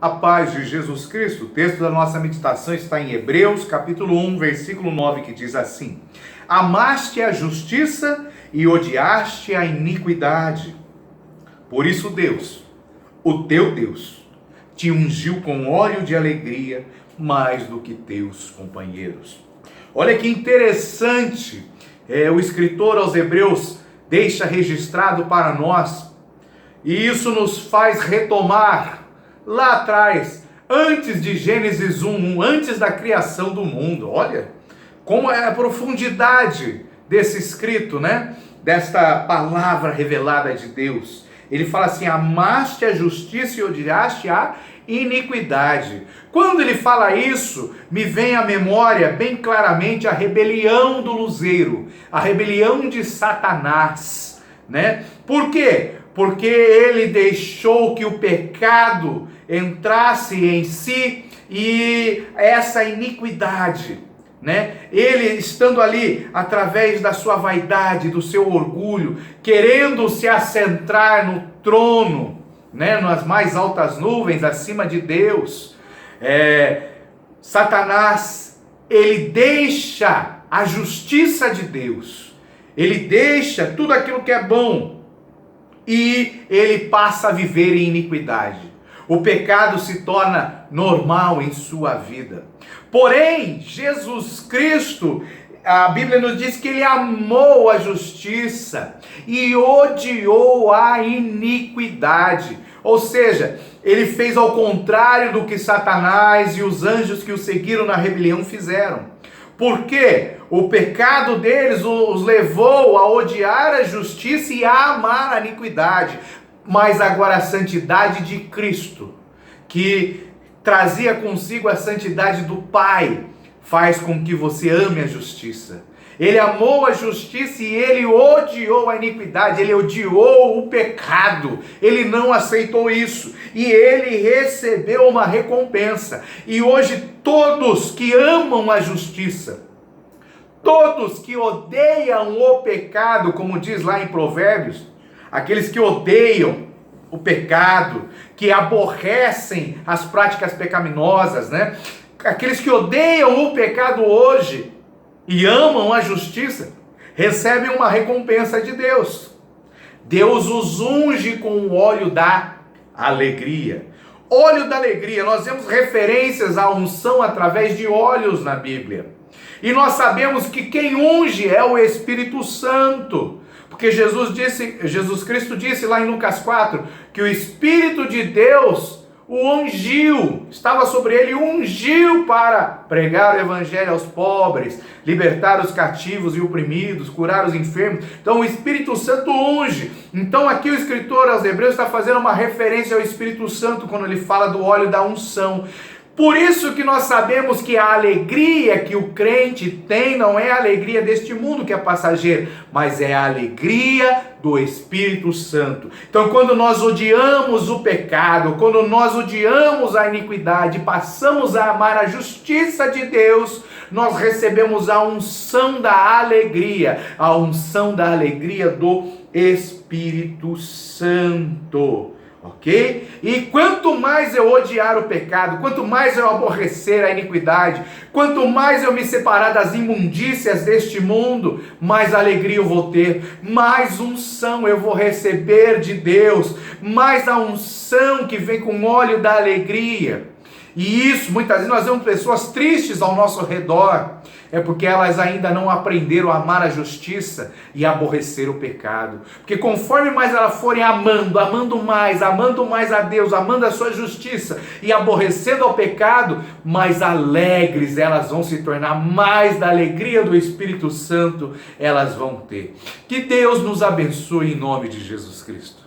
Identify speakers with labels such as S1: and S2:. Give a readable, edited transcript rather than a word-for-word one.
S1: A paz de Jesus Cristo. O texto da nossa meditação está em Hebreus, capítulo 1, versículo 9, que diz assim: Amaste a justiça e odiaste a iniquidade. Por isso Deus, o teu Deus, te ungiu com óleo de alegria mais do que teus companheiros. Olha que interessante, o escritor aos Hebreus deixa registrado para nós, e isso nos faz retomar lá atrás, antes de Gênesis 1, antes da criação do mundo. Olha como é a profundidade desse escrito, né? Desta palavra revelada de Deus. Ele fala assim: amaste a justiça e odiaste a iniquidade. Quando ele fala isso, me vem à memória bem claramente a rebelião do luzeiro, a rebelião de Satanás, né? Por quê? Porque ele deixou que o pecado entrasse em si, e essa iniquidade, né? Ele estando ali através da sua vaidade, do seu orgulho, querendo se assentrar no trono, né? Nas mais altas nuvens, acima de Deus, Satanás, ele deixa a justiça de Deus, ele deixa tudo aquilo que é bom, e ele passa a viver em iniquidade. O pecado se torna normal em sua vida. Porém, Jesus Cristo, a Bíblia nos diz que ele amou a justiça e odiou a iniquidade. Ou seja, ele fez ao contrário do que Satanás e os anjos que o seguiram na rebelião fizeram. Por quê? O pecado deles os levou a odiar a justiça e a amar a iniquidade. Mas agora a santidade de Cristo, que trazia consigo a santidade do Pai, faz com que você ame a justiça. Ele amou a justiça e ele odiou a iniquidade, ele odiou o pecado, ele não aceitou isso, e ele recebeu uma recompensa. E hoje todos que amam a justiça, todos que odeiam o pecado, como diz lá em Provérbios, aqueles que odeiam o pecado, que aborrecem as práticas pecaminosas, né? Aqueles que odeiam o pecado hoje e amam a justiça, recebem uma recompensa de Deus. Deus os unge com o óleo da alegria. Óleo da alegria, nós vemos referências à unção através de óleos na Bíblia. E nós sabemos que quem unge é o Espírito Santo. Porque Jesus Cristo disse lá em Lucas 4, que o Espírito de Deus o ungiu, estava sobre ele, ungiu para pregar o evangelho aos pobres, libertar os cativos e oprimidos, curar os enfermos. Então o Espírito Santo unge. Então aqui o escritor aos Hebreus está fazendo uma referência ao Espírito Santo quando ele fala do óleo da unção. Por isso que nós sabemos que a alegria que o crente tem não é a alegria deste mundo que é passageira, mas é a alegria do Espírito Santo. Então quando nós odiamos o pecado, quando nós odiamos a iniquidade, passamos a amar a justiça de Deus, nós recebemos a unção da alegria do Espírito Santo. Ok? E quanto mais eu odiar o pecado, quanto mais eu aborrecer a iniquidade, quanto mais eu me separar das imundícias deste mundo, mais alegria eu vou ter, mais unção eu vou receber de Deus, mais a unção que vem com óleo da alegria. E isso, muitas vezes nós vemos pessoas tristes ao nosso redor, é porque elas ainda não aprenderam a amar a justiça e aborrecer o pecado. Porque conforme mais elas forem amando mais a Deus, amando a sua justiça e aborrecendo ao pecado, mais alegres elas vão se tornar, mais da alegria do Espírito Santo elas vão ter. Que Deus nos abençoe em nome de Jesus Cristo.